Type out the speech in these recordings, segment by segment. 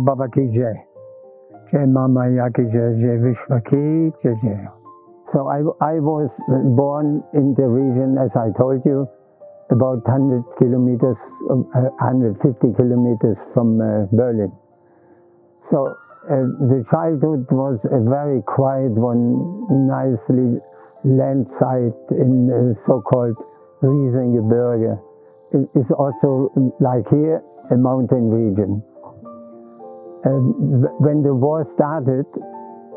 Baba ki jai. Jai Mama Ya ki jai, Jai Vishwa ki jai jai. So I was born in the region, as I told you, about 100 kilometers, 150 kilometers from Berlin. So the childhood was a very quiet one, nicely landside in so-called Riesengebirge. It's also, like here, a mountain region. When the war started,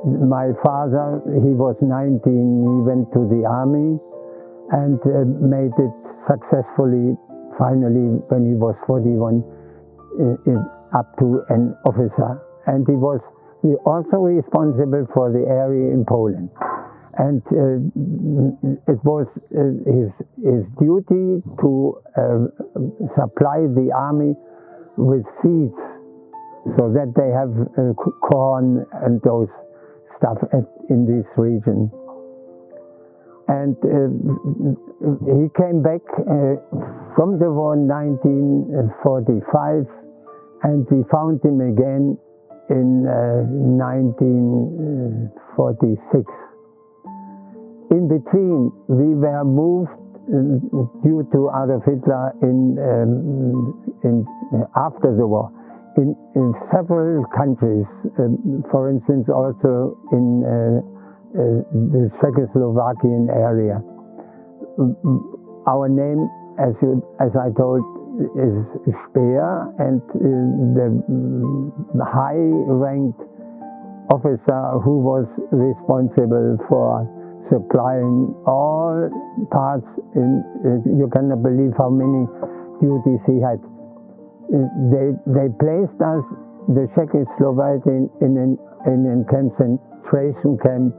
my father, he was 19, he went to the army and made it successfully, finally, when he was 41, up to an officer. And he was also responsible for the area in Poland. And it was his duty to supply the army with seeds so that they have corn and those stuff in this region. And he came back from the war in 1945, and we found him again in 1946. In between, we were moved due to Adolf Hitler after the war in several countries. For instance, also in the Czechoslovakian area. Our name, as I told, is Speer, and the high-ranked officer who was responsible for supplying all parts you cannot believe how many duties he had. They placed us, the Czechoslovakian, in a concentration camp,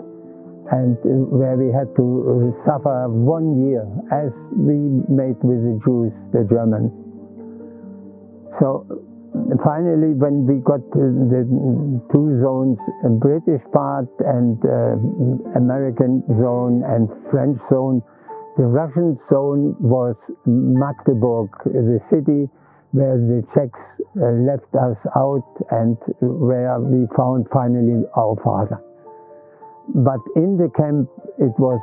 and where we had to suffer 1 year, as we made with the Jews, the Germans. So finally, when we got the two zones, a British part and American zone and French zone, the Russian zone was Magdeburg, the city where the Czechs left us out and where we found finally our father. But in the camp, it was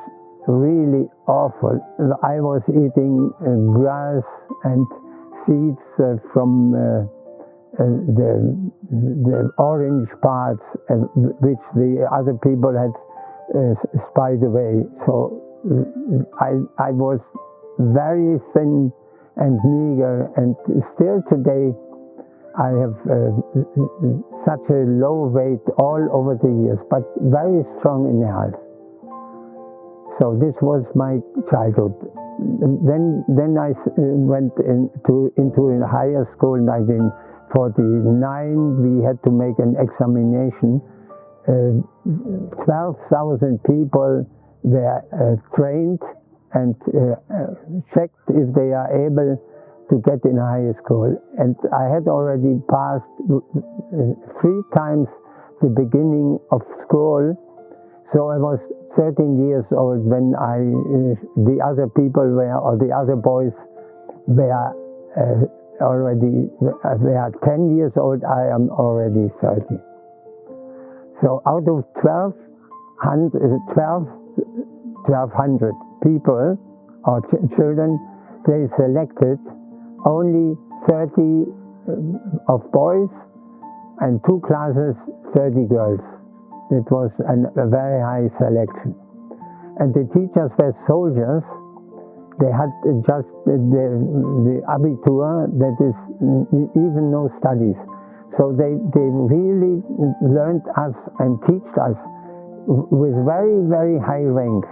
really awful. I was eating grass and seeds from the orange parts, which the other people had spied away. So I was very thin and meager, and still today I have such a low weight all over the years, but very strong in the health. So this was my childhood. Then I went into a higher school in 1949. We had to make an examination. 12,000 people were trained and checked if they are able to get in higher school. And I had already passed 3 times the beginning of school, so I was 13 years old when the other people were, or the other boys were already, they are 10 years old, I am already 30. So out of 1,200 people or children, they selected only 30 of boys and 2 classes, 30 girls. It was a very high selection. And the teachers were soldiers. They had just the Abitur, that is even no studies. So they really learned us and taught us with very, very high rank.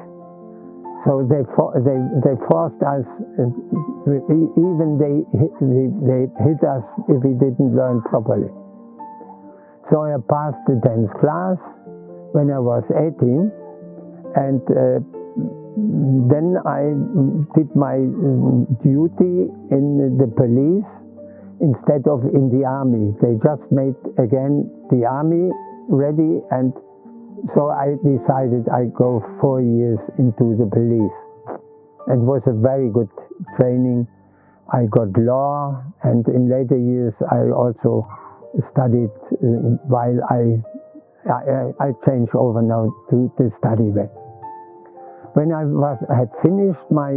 So they forced us, even they hit us if we didn't learn properly. So I passed the 10th class when I was 18, and then I did my duty in the police instead of in the army. They just made again the army ready, and so I decided I'd go 4 years into the police. It was a very good training. I got law, and in later years I also studied while I changed over now to the study way. When I had finished my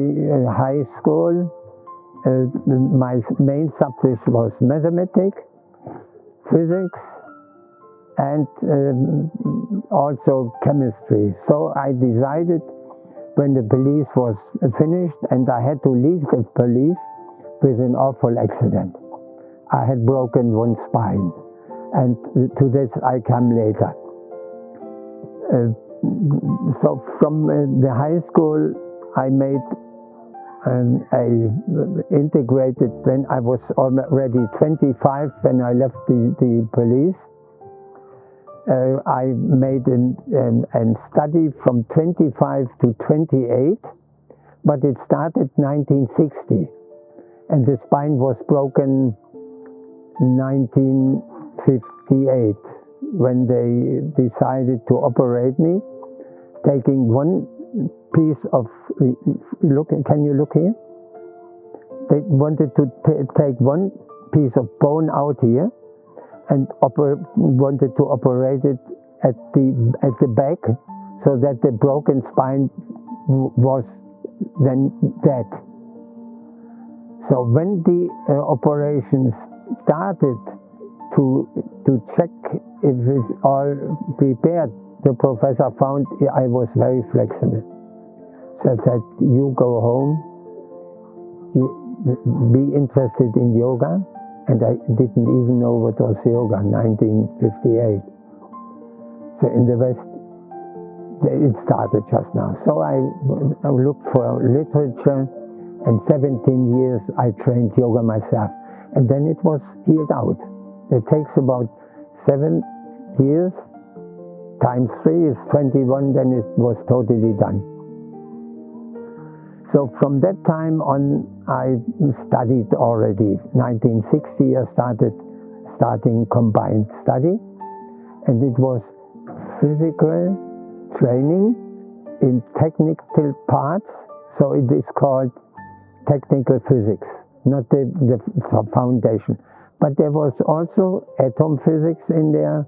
high school, my main subject was mathematics, physics, and also chemistry. So I decided, when the police was finished and I had to leave the police, with an awful accident. I had broken one spine, and to this I come later. So from the high school I made integrated, when I was already 25 when I left the police. I made a study from 25 to 28, but it started 1960, and the spine was broken 1958 when they decided to operate me, taking one piece of, look, can you look here? They wanted to take one piece of bone out here and wanted to operate it at the back, so that the broken spine was then dead. So when the operations started to check if it's all prepared, the professor found I was very flexible. So I said, you go home, you be interested in yoga. And I didn't even know what was yoga, 1958. So in the West, it started just now. So I looked for literature, and 17 years I trained yoga myself. And then it was healed out. It takes about 7 years, times 3 is 21, then it was totally done. So from that time on, I studied already. 1960, I starting combined study, and it was physical training in technical parts. So it is called technical physics, not the foundation. But there was also atom physics in there,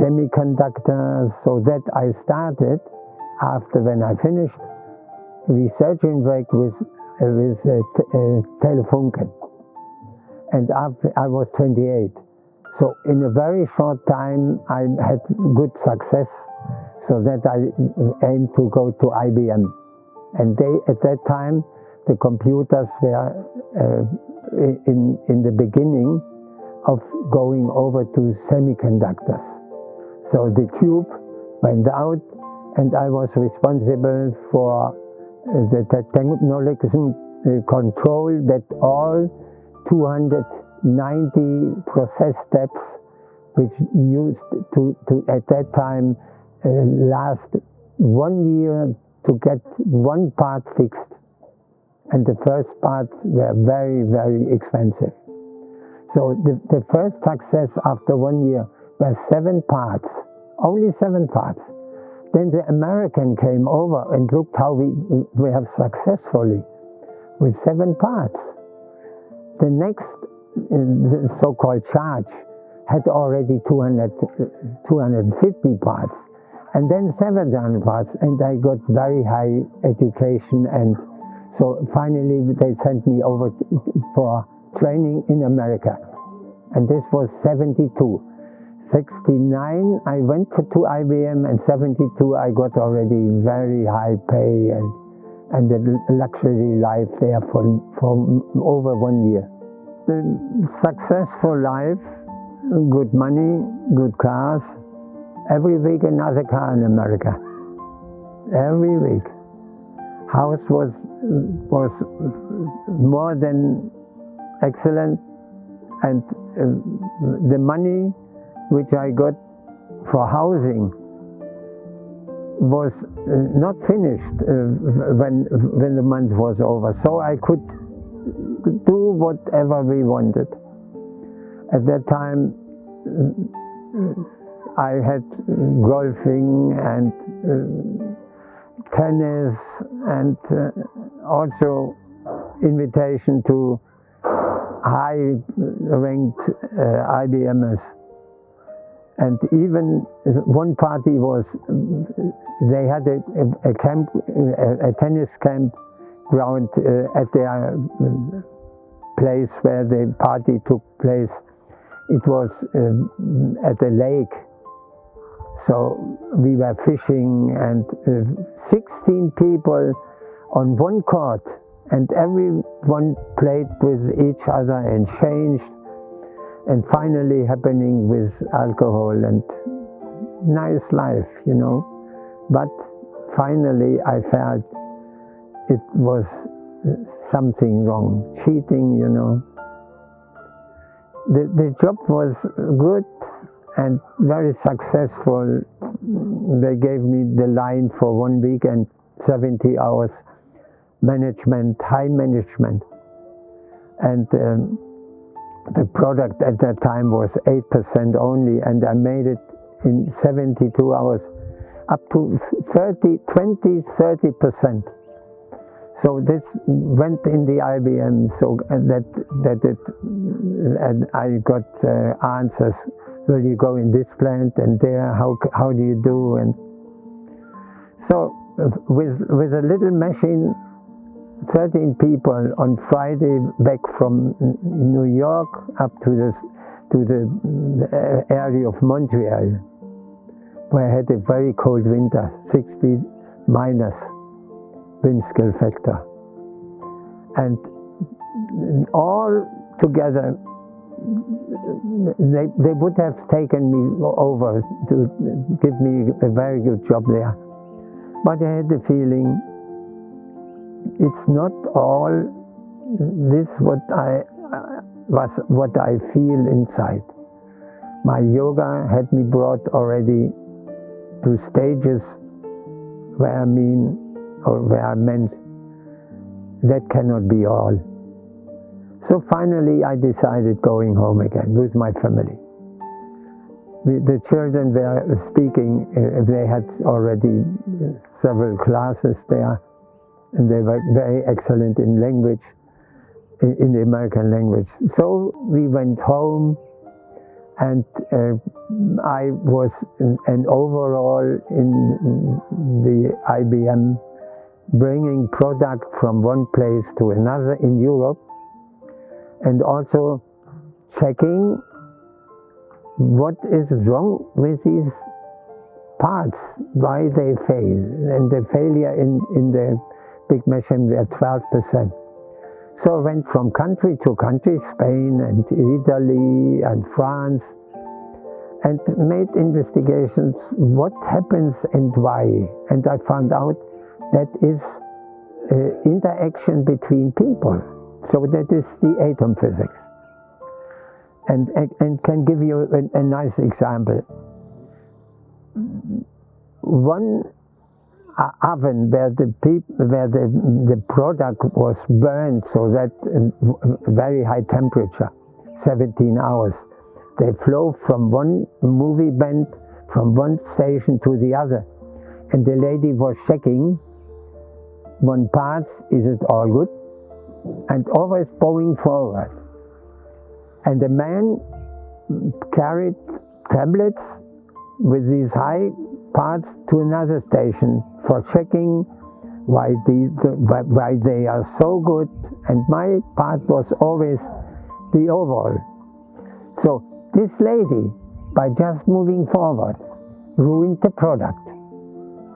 semiconductors. So that I started after, when I finished researching work with Telefunken, and after I was 28. So in a very short time I had good success, so that I aimed to go to IBM. And at that time the computers were in the beginning of going over to semiconductors. So the tube went out, and I was responsible for the technological control that all 290 process steps, which used to at that time last 1 year to get one part fixed, and the first parts were very, very expensive. So the first success after 1 year were 7 parts, only 7 parts. Then the American came over and looked how we have successfully with 7 parts. The next, the so-called charge, had already 250 parts, and then 700 parts, and I got very high education, and so finally they sent me over for training in America, and this was 72. 69 I went to IBM, and 72 I got already very high pay and the luxury life there for over 1 year. The successful life, good money, good cars, every week another car in America. Every week. House was more than excellent, and the money which I got for housing was not finished when the month was over, so I could do whatever we wanted. At that time I had golfing and tennis, and also invitation to high-ranked IBMers. And even one party was, they had a camp, a tennis camp ground at their place where the party took place. It was at a lake. So we were fishing, and 16 people on one court, and everyone played with each other and changed, and finally happening with alcohol and nice life, you know. But finally I felt it was something wrong, cheating, you know. The job was good and very successful. They gave me the line for 1 week and 70 hours management, high management. And the product at that time was 8% only, and I made it in 72 hours up to 20-30%. So this went in the IBM, so that it, and I got answers. Will you go in this plant and there? How do you do? And so with a little machine, 13 people on Friday back from New York up to the area of Montreal, where I had a very cold winter, 60 minus wind skill factor, and all together they would have taken me over to give me a very good job there, but I had the feeling it's not all this what I feel inside. My yoga had me brought already to stages where I meant that cannot be all. So finally I decided going home again with my family. The children were speaking, they had already several classes there, and they were very excellent in language, in the American language. So we went home, and I was an overall in the IBM, bringing product from one place to another in Europe, and also checking what is wrong with these parts, why they fail. And the failure in the big machine were 12%. So I went from country to country, Spain and Italy and France, and made investigations what happens and why. And I found out that is interaction between people. So that is the atom physics. And can give you a nice example. One oven where the product was burned, so that very high temperature, 17 hours. They flow from one movie band, from one station to the other. And the lady was checking one part, is it all good? And always going forward. And the man carried tablets with these high parts to another station for checking why they are so good, and my part was always the overall. So this lady, by just moving forward, ruined the product.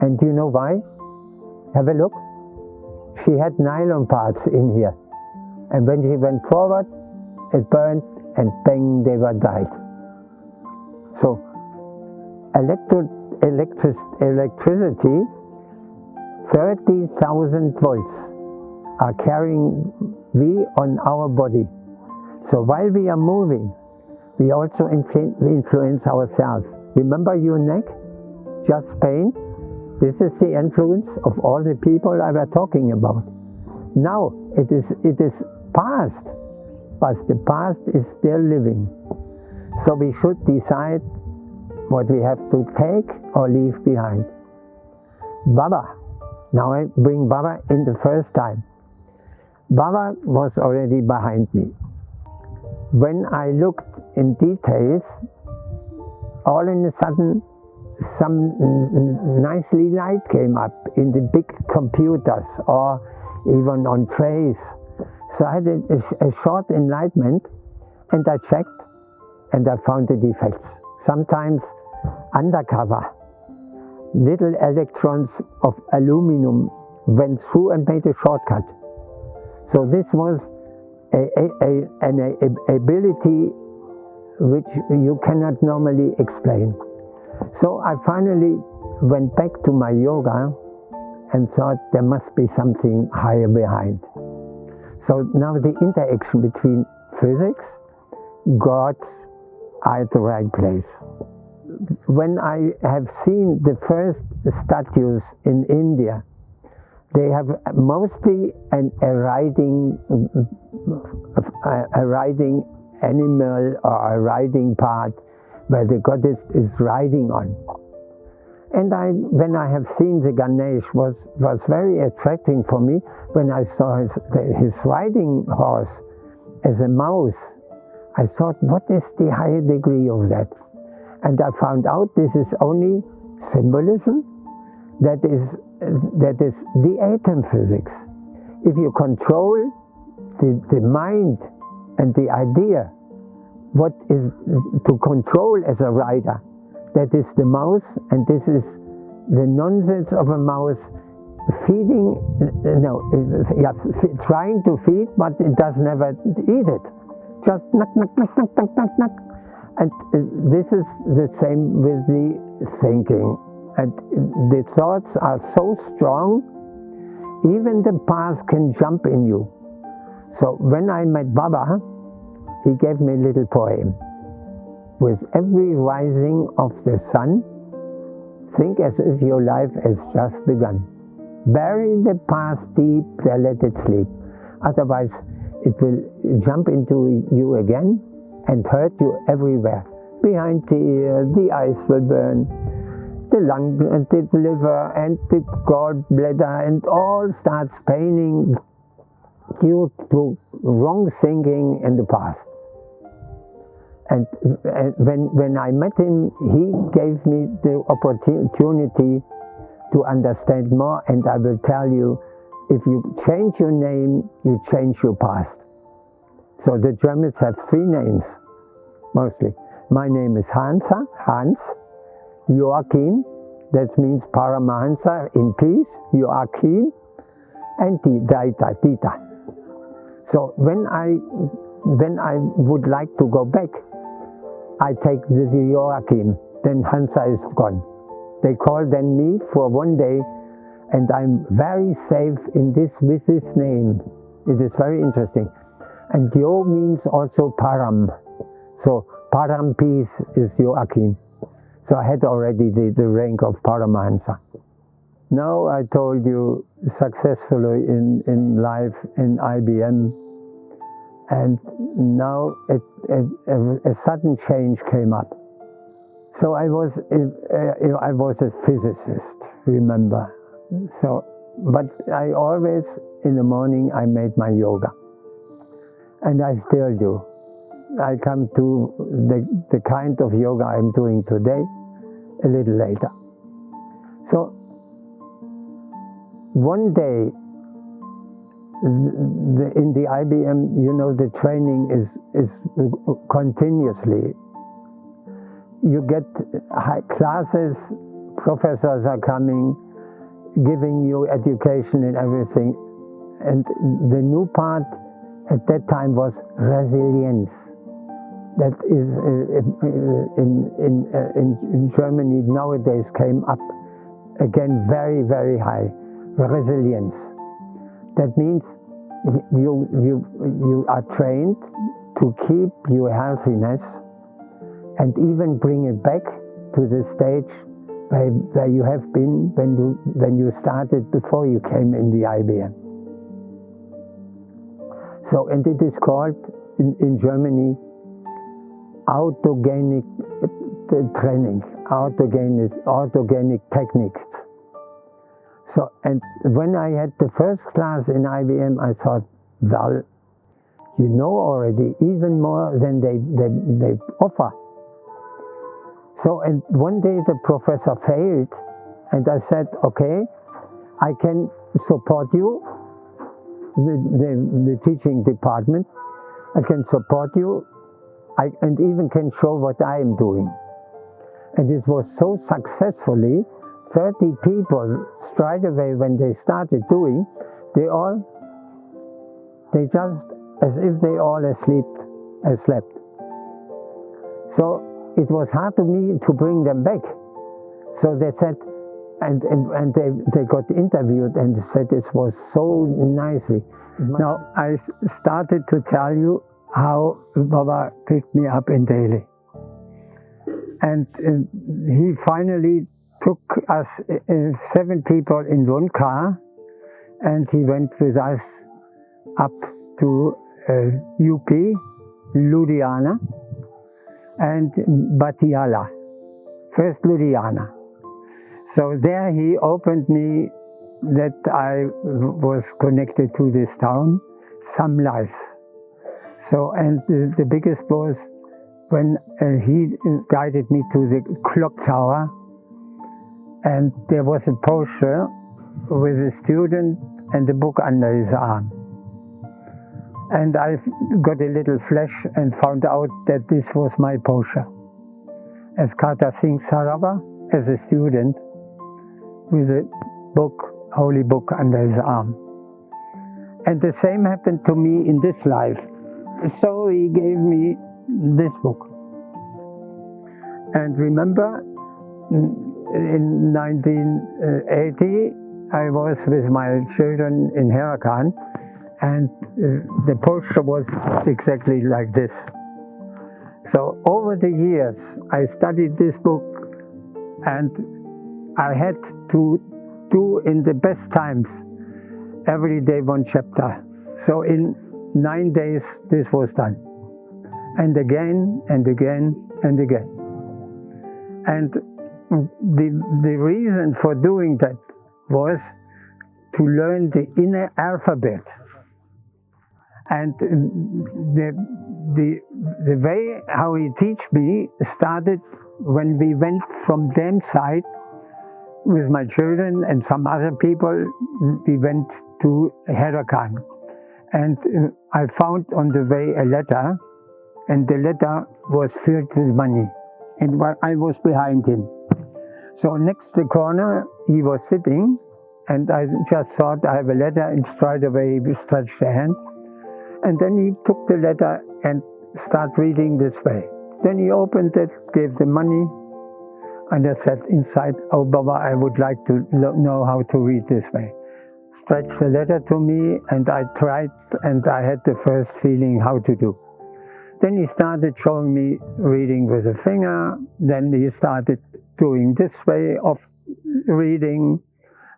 And do you know why? Have a look. She had nylon parts in here, and when she went forward, it burned, and bang, they were dyed. So electricity, 30,000 volts are carrying we on our body. So while we are moving, we also influence ourselves. Remember your neck? Just pain? This is the influence of all the people I were talking about. Now it is past, but the past is still living. So we should decide what we have to take or leave behind. Baba. Now I bring Baba in the first time. Baba was already behind me. when I looked in details, all in a sudden some nicely light came up in the big computers or even on trays. So I had a short enlightenment, and I checked and I found the defects. Sometimes undercover, little electrons of aluminum went through and made a shortcut. So this was an ability which you cannot normally explain. So I finally went back to my yoga and thought there must be something higher behind. So now the interaction between physics, gods are at the right place. When I have seen the first statues in India, they have mostly a riding animal or a riding part where the goddess is riding on. And when I have seen the Ganesh was very attracting for me when I saw his riding horse as a mouse. I thought, what is the higher degree of that? And I found out this is only symbolism. That is the atom physics. If you control the mind and the idea, what is to control as a rider, that is the mouse, and this is the nonsense of a mouse trying to feed, but it does never eat it. Just knock, knock, knock, knock, knock, knock, knock. And this is the same with the thinking. And the thoughts are so strong, even the past can jump in you. So when I met Baba, he gave me a little poem. With every rising of the sun, think as if your life has just begun. Bury the past deep, then let it sleep. Otherwise, it will jump into you again and hurt you everywhere. Behind the ear, the eyes will burn, the lung and the liver and the gallbladder, and all starts paining due to wrong thinking in the past. And when I met him, he gave me the opportunity to understand more, and I will tell you, if you change your name, you change your past. So the Germans have three names, mostly. My name is Hans, Joachim, that means Paramhans, in peace, Joachim, and Dieter. So when I would like to go back, I take the Joachim, then Hansa is gone. They call then me for one day, and I'm very safe with this name. It is very interesting. And Jo means also Param. So Param peace is Joachim. So I had already the rank of Paramahansa. Now I told you successfully in life in IBM, and now a sudden change came up. So I was a physicist, remember. So, but I always in the morning I made my yoga, and I still do. I come to the kind of yoga I'm doing today a little later. So one day in the IBM, the training is continuously. You get high classes, professors are coming, giving you education and everything. And the new part at that time was resilience. That is in Germany nowadays came up again very, very high. Resilience. That means you are trained to keep your healthiness and even bring it back to the stage where you have been when you started before you came in the IBM. So, and it is called in Germany autogenic training, autogenic techniques. So, and when I had the first class in IBM, I thought, well, You know already, even more than they offer. So, and one day the professor failed, and I said, okay, I can support you, the teaching department. I can support you, and even can show what I am doing. And it was so successfully, 30 people straight away when they started doing, they just, as if they all slept. So it was hard to me to bring them back. So they said, and they got interviewed and said it was so nicely. Now I started to tell you how Baba picked me up in Delhi. And he finally took us 7 people in one car, and he went with us up to UP, Ludhiana, and Patiala. First Ludhiana. So there he opened me that I was connected to this town, some life. So, and the biggest was when he guided me to the clock tower, and there was a poster with a student and a book under his arm. And I got a little flash and found out that this was my poster, as Kata Singh Sarava, as a student, with a book, holy book under his arm. And the same happened to me in this life. So he gave me this book. And remember, in 1980, I was with my children in Haidakhan, and the poster was exactly like this. So over the years, I studied this book, and I had to do in the best times every day 1 chapter. So in 9 days this was done, and again and again and again. And the reason for doing that was to learn the inner alphabet. And the way how he teach me started when we went from them side with my children and some other people. We went to Haidakhan, and I found on the way a letter, and the letter was filled with money, and I was behind him. So next the corner he was sitting, and I just thought I have a letter, and straight away he stretched the hand, and then he took the letter and started reading this way. Then he opened it, gave the money, and I said inside, "Oh Baba, I would like to know how to read this way." Stretched the letter to me, and I tried, and I had the first feeling how to do. Then he started showing me reading with a finger, then he started doing this way of reading,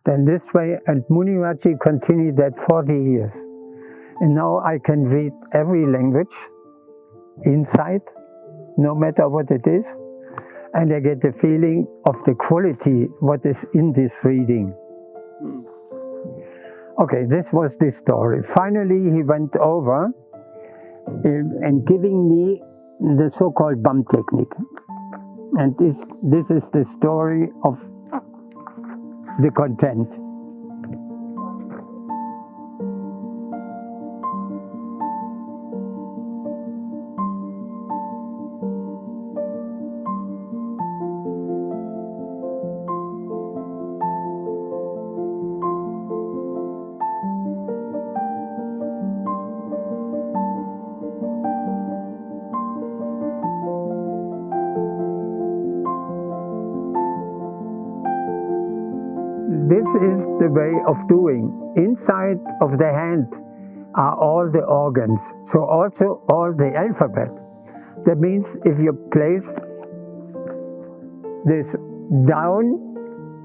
then this way, and Muniraji continued that 40 years. And now I can read every language inside, no matter what it is, and I get the feeling of the quality, what is in this reading. Okay, this was the story. Finally, he went over and giving me the so-called bump technique. And this is the story of the content. This is the way of doing. Inside of the hand are all the organs, so also all the alphabet. That means if you place this down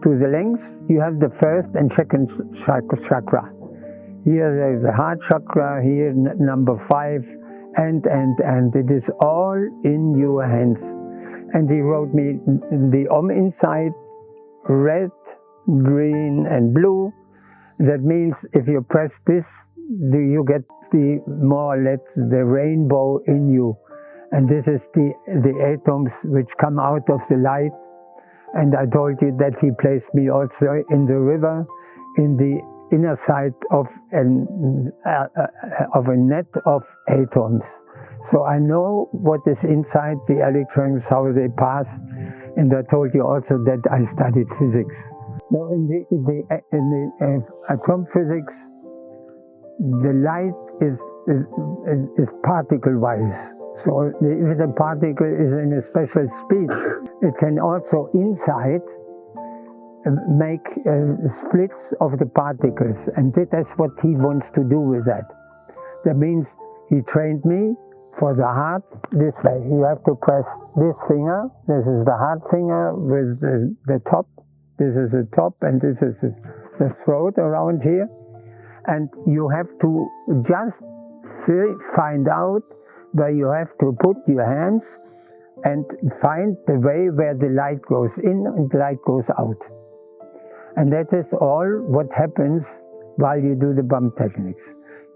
to the length, you have the first and second chakra. Here there is the heart chakra, here number 5, and it is all in your hands. And he wrote me the inside, red, green and blue. That means if you press this you get the more or less the rainbow in you. And this is the atoms which come out of the light. And I told you that he placed me also in the river, in the inner side of a net of atoms. So I know what is inside the electrons, how they pass. And I told you also that I studied physics. Now in the atom physics, the light is particle-wise. So if the particle is in a special speed, it can also inside make splits of the particles, and that's what he wants to do with that. That means he trained me for the heart this way. You have to press this finger. This is the heart finger with the top. This is the top, and this is the throat around here. And you have to just find out where you have to put your hands and find the way where the light goes in and the light goes out. And that is all what happens while you do the bump techniques.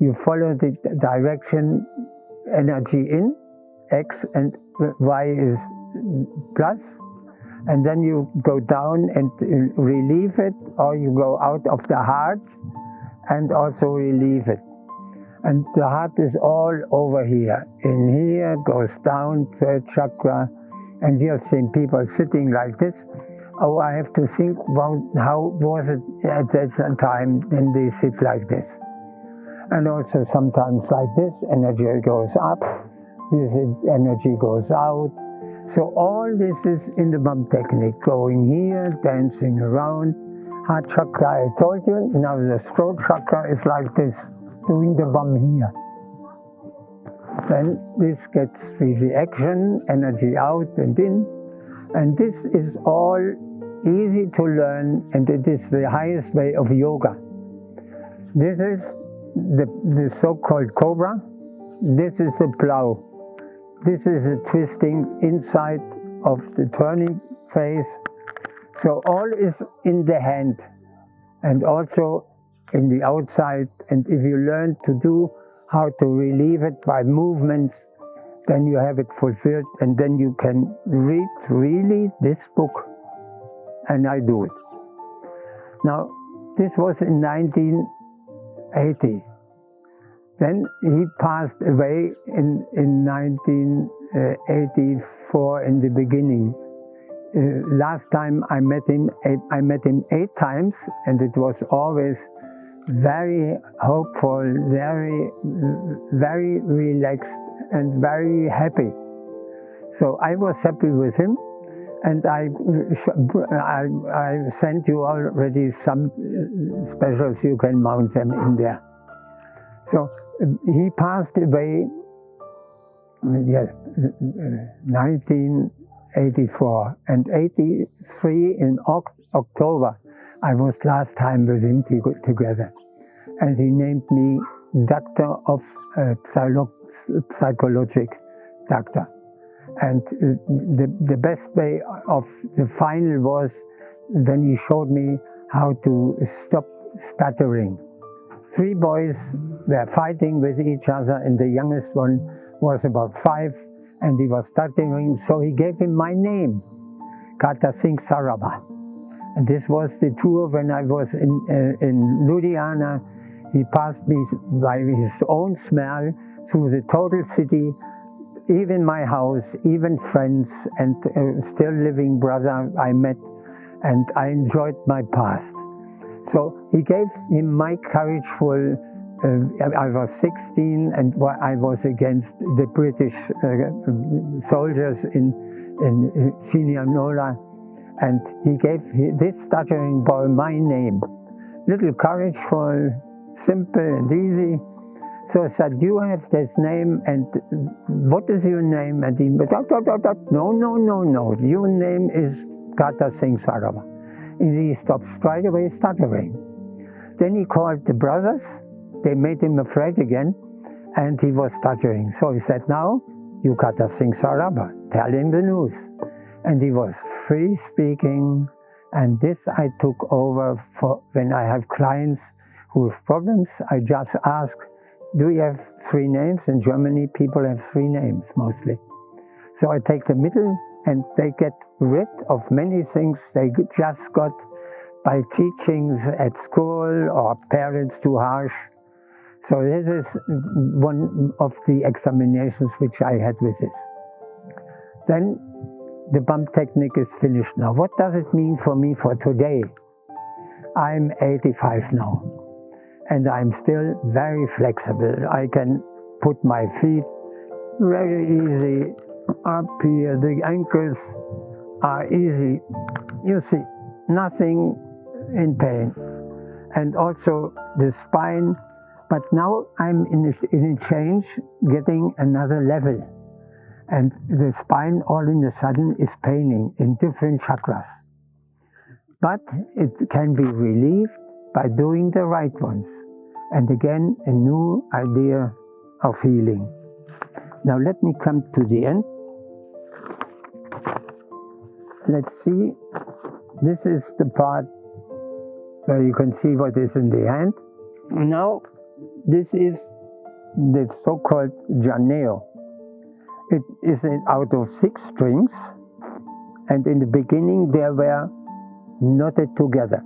You follow the direction, energy in, X, and Y is plus, and then you go down and relieve it, or you go out of the heart and also relieve it. And the heart is all over here. In here, goes down, third chakra, and you have seen people sitting like this. Oh, I have to think about how was it at that time when they sit like this. And also sometimes like this, energy goes up, this energy goes out. So all this is in the bump technique, going here, dancing around. Heart chakra, I told you, now the throat chakra is like this, doing the bum here. Then this gets the action, energy out and in. And this is all easy to learn, and it is the highest way of yoga. This is the so-called cobra. This is the plow. This is the twisting inside of the turning phase. So all is in the hand and also in the outside. And if you learn to do how to relieve it by movements, then you have it fulfilled, and then you can read really this book. And I do it. Now, this was in 1980. Then he passed away in 1984 in the beginning. Last time I met him 8 times, and it was always very hopeful, very, very relaxed, and very happy. So I was happy with him, and I sent you already some specials. You can mount them in there. So he passed away, yes, 1984, and 83 in October. I was last time with him together, and he named me Doctor of Psychologic Doctor. And the best way of the final was when he showed me how to stop stuttering. 3 boys were fighting with each other, and the youngest one was about 5, and he was stuttering, so he gave him my name, Kata Singh Sarabha. And this was the tour when I was in Ludhiana. He passed me by his own smell through the total city, even my house, even friends, and still living brother I met, and I enjoyed my past. So he gave him my courageful, I was 16, and I was against the British soldiers in Chinianola, and he gave this stuttering boy my name. Little courageful, simple and easy. So I said, you have this name, and what is your name? And he went, no, your name is Kata Singh Sarabha. And he stopped straight away stuttering. Then he called the brothers. They made him afraid again, and he was stuttering. So he said, now, you Kata Singh Sarabha, tell him the news. And he was free speaking, and this I took over for when I have clients who have problems, I just ask, do you have 3 names? In Germany, people have 3 names mostly. So I take the middle, and they get rid of many things they just got by teachings at school or parents too harsh. So this is one of the examinations which I had with this. Then the bump technique is finished now. What does it mean for me for today? I'm 85 now, and I'm still very flexible. I can put my feet very easy up here. The ankles are easy. You see, nothing in pain. And also the spine. But now I'm in a change, getting another level. And the spine all in a sudden is paining in different chakras. But it can be relieved by doing the right ones. And again, a new idea of healing. Now let me come to the end. Let's see. This is the part where you can see what is in the hand. Now, this is the so-called janeo. It is out of 6 strings, and in the beginning they were knotted together.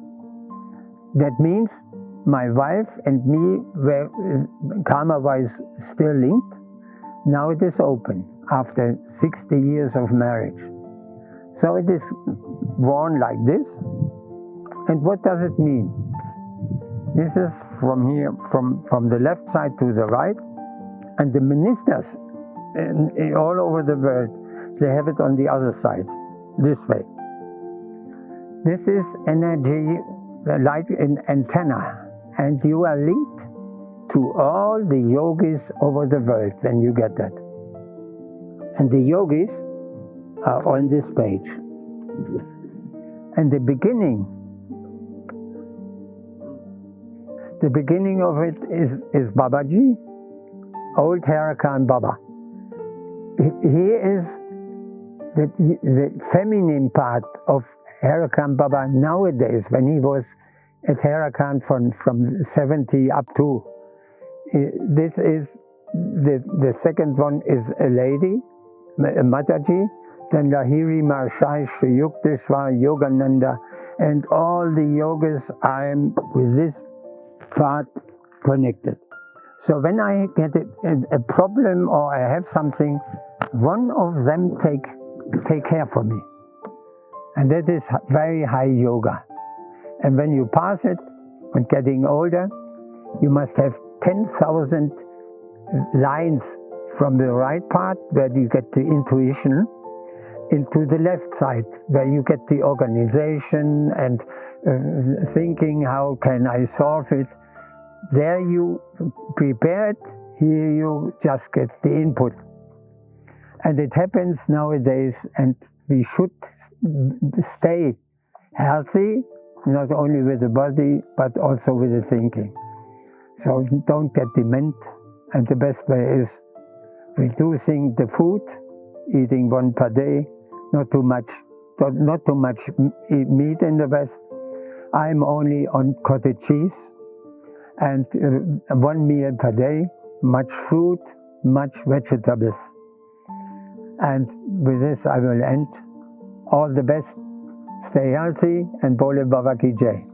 That means my wife and me were karma-wise still linked. Now it is open after 60 years of marriage. So it is worn like this. And what does it mean? This is from here, from the left side to the right, and the ministers all over the world, they have it on the other side, this way. This is energy like an antenna, and you are linked to all the yogis over the world when you get that. And the yogis are on this page. And the beginning of it is Babaji, old Haidakhan Baba. He is the feminine part of Haidakhan Baba nowadays, when he was at Haidakhan from 70 up to. This is the second one is a lady, Mataji, then Lahiri Marshai, Sri Yukteswar, Yogananda, and all the yogas I am with this part connected. So when I get a problem or I have something, one of them take care for me. And that is very high yoga. And when you pass it, when getting older, you must have 10,000 lines from the right part where you get the intuition into the left side where you get the organization and thinking how can I solve it. There you prepare it, here you just get the input. And it happens nowadays, and we should stay healthy, not only with the body, but also with the thinking. So don't get dement, and the best way is reducing the food, eating 1 per day, not too much meat in the West. I'm only on cottage cheese, and 1 meal per day, much fruit, much vegetables. And with this I will end. All the best, stay healthy, and Bole Baba Ki Jai.